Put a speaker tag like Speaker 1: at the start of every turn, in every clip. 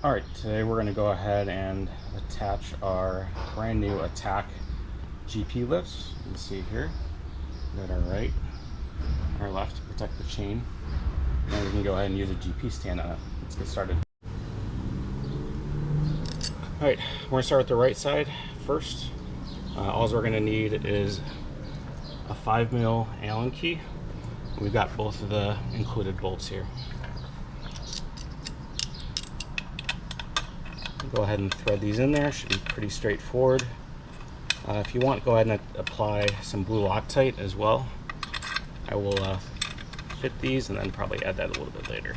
Speaker 1: Alright, today we're going to go ahead and attach our brand new Attack GP lifts. You can see here, we got our right, our left to protect the chain. And we can go ahead and use a GP stand on it. Let's get started. Alright, we're going to start with the right side first. All we're going to need is a 5mm Allen key. We've got both of the included bolts here. Go ahead and thread these in there. Should be pretty straightforward. If you want, go ahead and apply some blue Loctite as well. I will fit these and then probably add that a little bit later.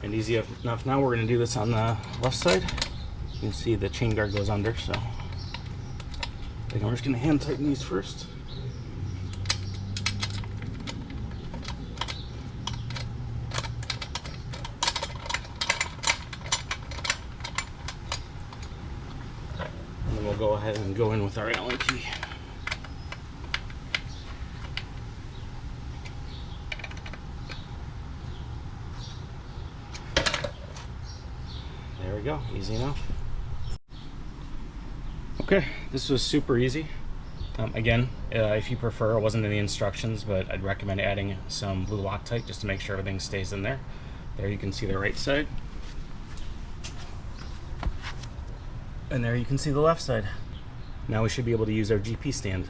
Speaker 1: And easy enough. Now we're going to do this on the left side. You can see the chain guard goes under, so I think I'm just going to hand tighten these first. And then we'll go ahead and go in with our Allen key. There we go, easy enough. Okay, this was super easy. Again, if you prefer, it wasn't in the instructions, but I'd recommend adding some blue Loctite just to make sure everything stays in there. There you can see the right side. And there you can see the left side. Now we should be able to use our GP stand.